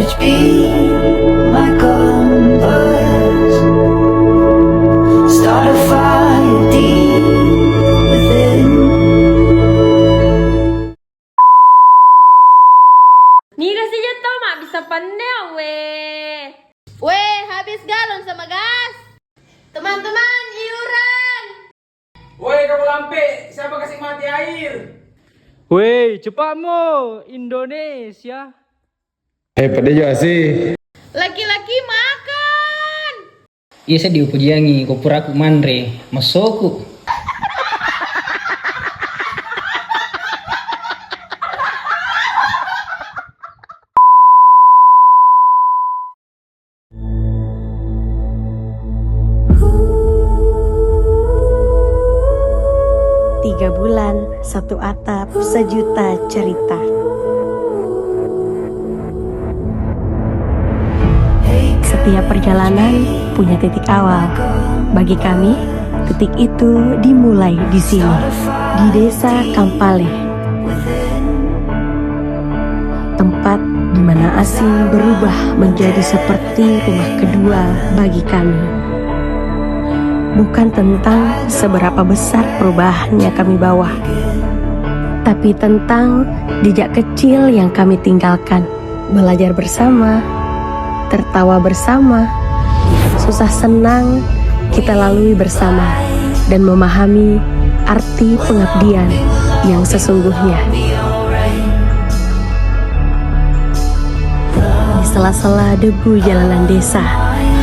courage be my compass? Start a fire deep within. Nih kasihnya tau mak bisa pandai weh. Weh, habis galon sama gas. Teman-teman, iuran. Woi kamu lampe, siapa kasih mati air? Woi, cepat mo, Indonesia. Pada juga sih. Laki-laki makan. Iya saya diupujiangi, kupuraku mandre, masoku. Tiga bulan, satu atap, sejuta cerita. Setiap perjalanan punya titik awal. Bagi kami, titik itu dimulai di sini, di desa Kampale. Tempat di mana asing berubah menjadi seperti rumah kedua bagi kami. Bukan tentang seberapa besar perubahan yang kami bawa, tapi tentang jejak kecil yang kami tinggalkan. Belajar bersama, tertawa bersama, susah senang kita lalui bersama, dan memahami arti pengabdian yang sesungguhnya. Di sela-sela debu jalanan desa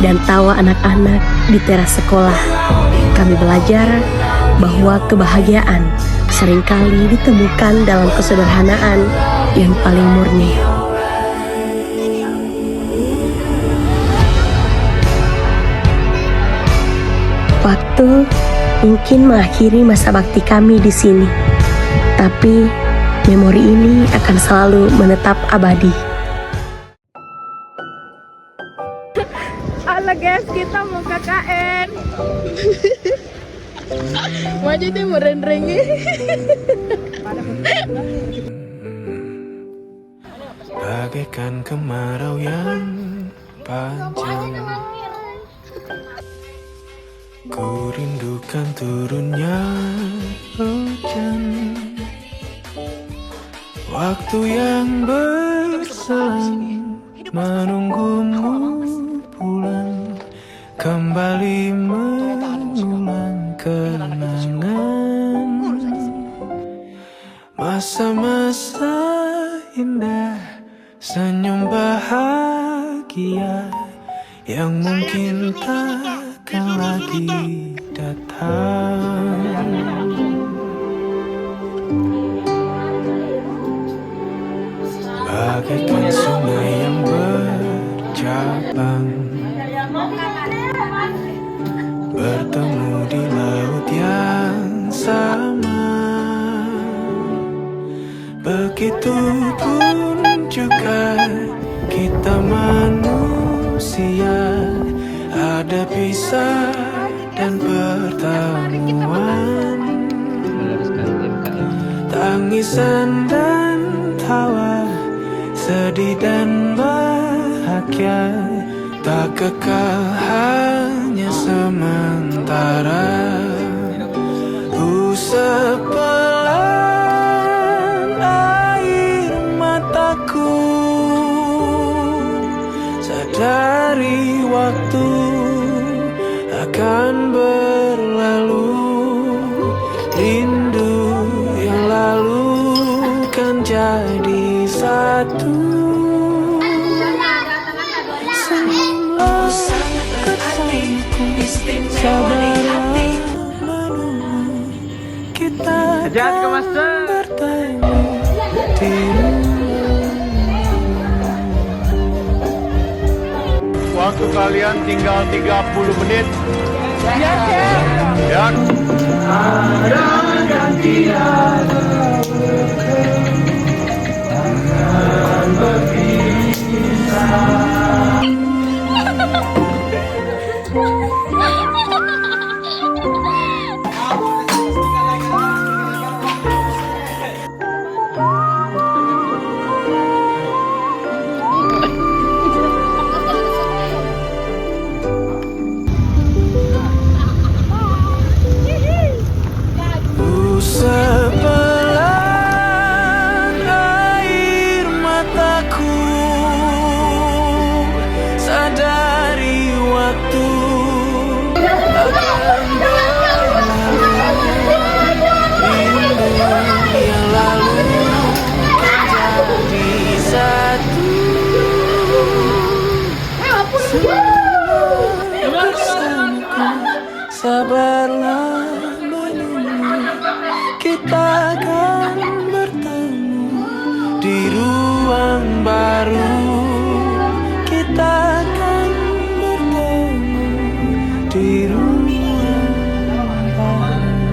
dan tawa anak-anak di teras sekolah, kami belajar bahwa kebahagiaan seringkali ditemukan dalam kesederhanaan yang paling murni. Waktu mungkin mengakhiri masa bakti kami di sini, tapi memori ini akan selalu menetap abadi. Halo guys, kita mau KKN. Maju tuh merendrengi. Bagaikan kemarau yang panjang, ku rindukan turunnya hujan, waktu yang berselang menunggumu pulang, kembali mengulang kenangan masa-masa indah, senyum bahagia yang mungkin takkan lagi datang. Bagaikan sungai yang bercabang, bertemu di laut yang sama. Begitupun juga kita manusia, ada pisah dan pertemuan, tangisan dan tawa, sedih dan bahagia, tak kekal hanya sementara. Usap pelan air mataku, sadari waktu akan berlalu, rindu yang lalu kan jadi satu. Sabarlah menunggu, kita akan bertemu di waktu kalian tinggal 30 menit. Ya. Ada dan tiada akan berpisah. ruang baru, kita akan bertemu di ruang baru.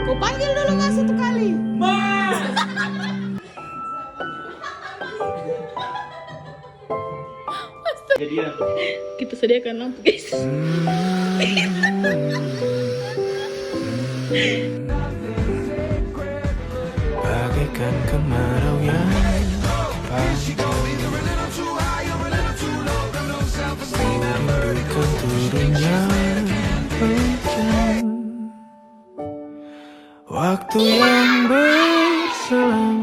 Kau panggil dulu nggak satu kali? Kita sediakan lampu guys. Bagaikan kemarau yang panjang, merindukan turunnya hujan. Waktu yang berselang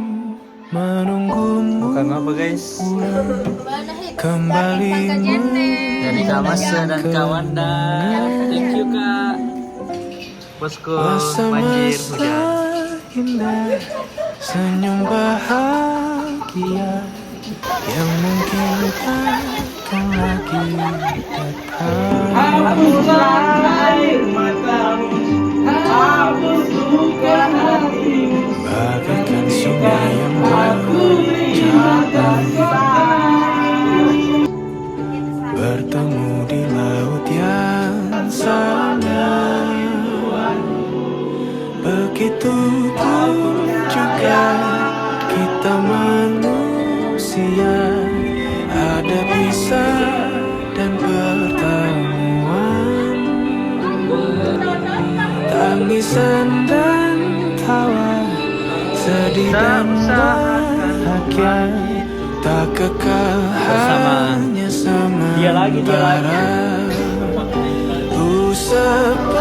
menunggumu. Bukan apa guys? Kembali Dari Kak Masa dan Kak Wanda. Thank you Kak. Bosku banjir hujan. indah, senyum bahagia yang mungkin takkan lagi datang. Hapuslah air matamu, hapuskan hatimu, Bagaikan sungai yang aku lihat bertemu di laut yang sama. Begitu pun juga kita manusia, ada bisa dan pertemuan, tangisan dan tawa, sedih dan bahagia, tak kekal hanya sementara. Usap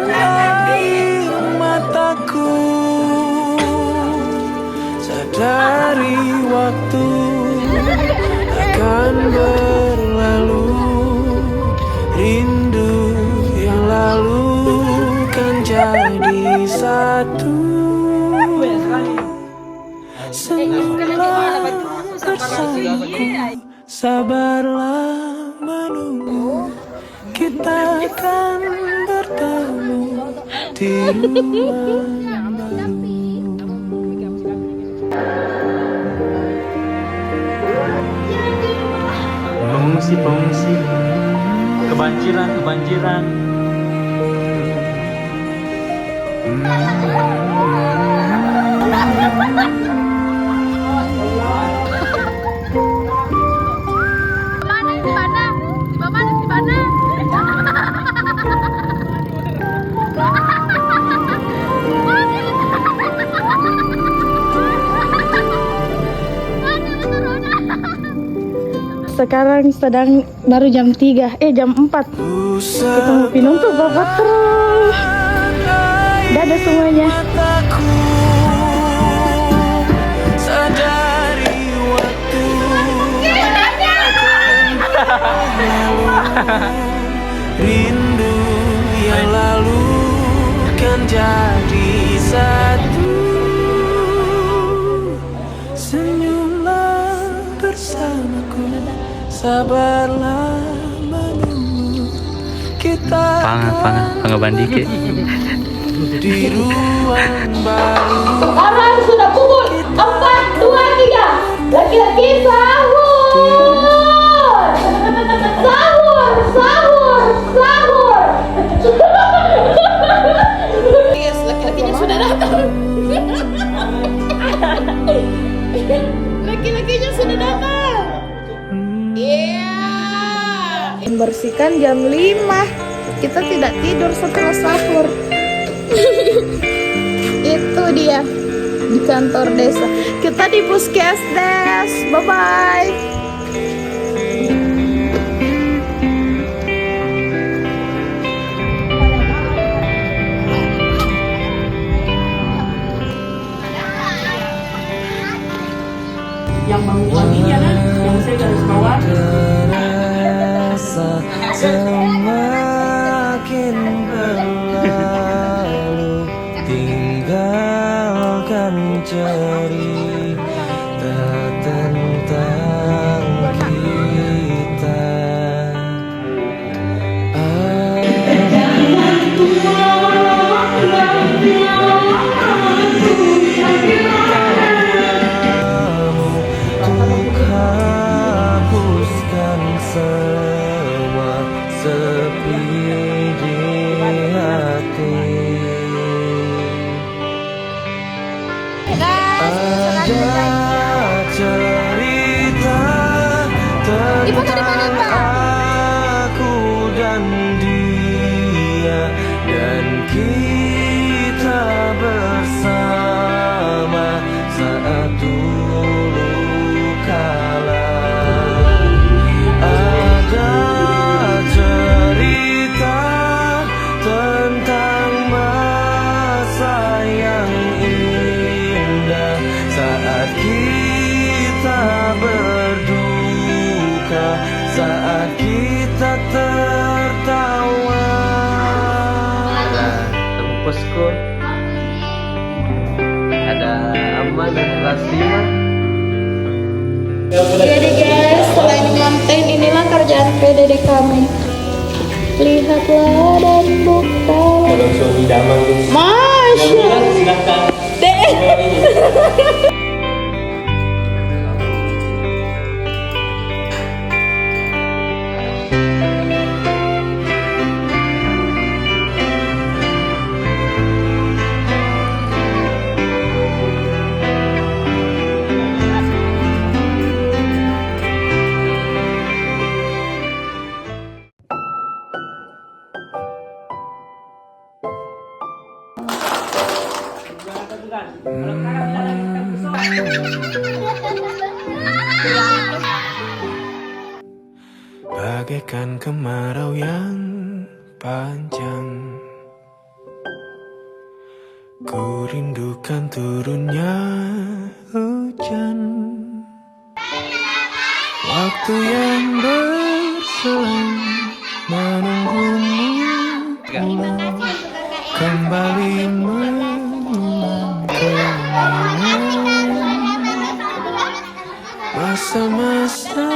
air mataku, sadari waktu akan berlalu, rindu yang lalu kan jadi satu. Senyumlah bersamaku, sabarlah menunggu, kita akan bertemu di ruang Pengungsi, kebanjiran. Sekarang baru jam 3, jam 4. Kita mau pinum tuh bapak terus. Dadah semuanya. sadari waktu rindu yang lalu kan jadi satu. Senyumlah bersamaku, sabarlah menunggu, kita Pangan bandike. di ruang baru. Sekarang sudah pukul 4.23. Laki-laki sahur. Sahur. Yes, laki-lakinya sudah datang. Laki-lakinya sudah datang. Iya. Membersihkan jam 5. Kita tidak tidur setelah sahur. Itu dia di kantor desa. Kita di Puskesdes. Bye bye. yang bangun paginya kan, yang saya garis bawah. Terasa semakin berlalu, tinggalkan cerita tentang dan semua sepi di hati. Ada cerita tentang aku dan dia, dan kita bersama saat dulu kala. Ada cerita tentang masa yang indah saat kita berduka, saat kita tertawa. Tempusku ada aman dan Rasima. Jadi guys, selain ngonten, inilah kerjaan PDD kami. Lihatlah dan buka. Masya Allah. Bagaikan kemarau yang panjang, ku rindukan turunnya hujan. Waktu yang berselang menunggumu pulang, kembali mengulang kenangan masa-masa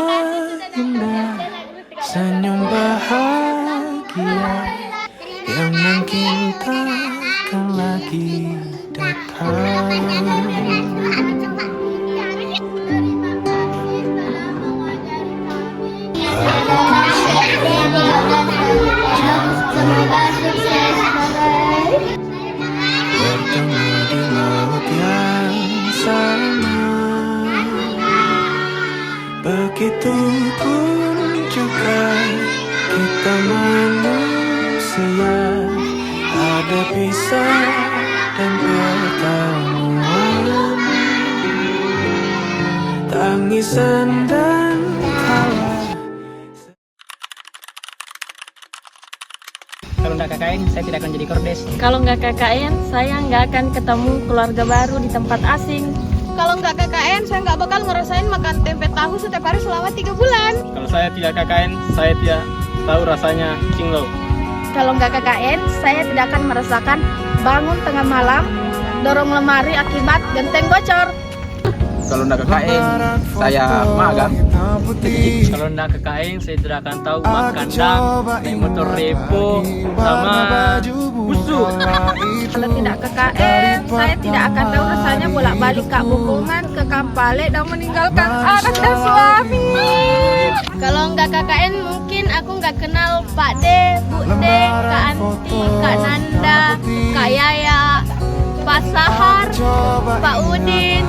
indah, senyum bahagia yang mungkin takkan lagi datang. Bertemu di laut yang sama, begitu pun juga kita manusia, ada pisah dan pertemuan, tangisan dan tawa. Kalau nggak KKN, saya tidak akan jadi kordes. Kalau nggak KKN, saya nggak akan ketemu keluarga baru di tempat asing. Kalau nggak KKN, saya nggak bakal ngerasain makan tempe tahu setiap hari selama 3 bulan. Kalau saya tidak KKN, saya tidak tahu rasanya cinglo. Kalau nggak KKN, saya tidak akan merasakan bangun tengah malam, dorong lemari akibat genteng bocor. Kalau nggak KKN, saya magang. Kalau nggak KKN, saya tidak akan tahu makan dang, naik motor repo, sama busuk. Kalau tidak KKN, saya tidak akan tahu rasanya bolak-balik Kak Bukungan ke Kampale dan meninggalkan anak dan suami. Kalau nggak KKN, mungkin aku nggak kenal Pak D, Bu D, Kak Anti, Kak Nanda, Kak Yaya, Pak Sahar, Pak Udin.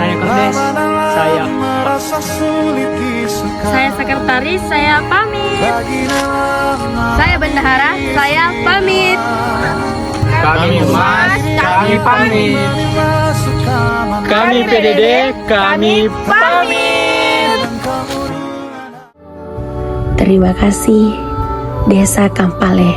Saya kordes, saya sekretaris, saya pamit. Saya bendahara, saya pamit. Kami humas, kami pamit. Kami PDD, kami pamit. Terima kasih, Desa Kampale.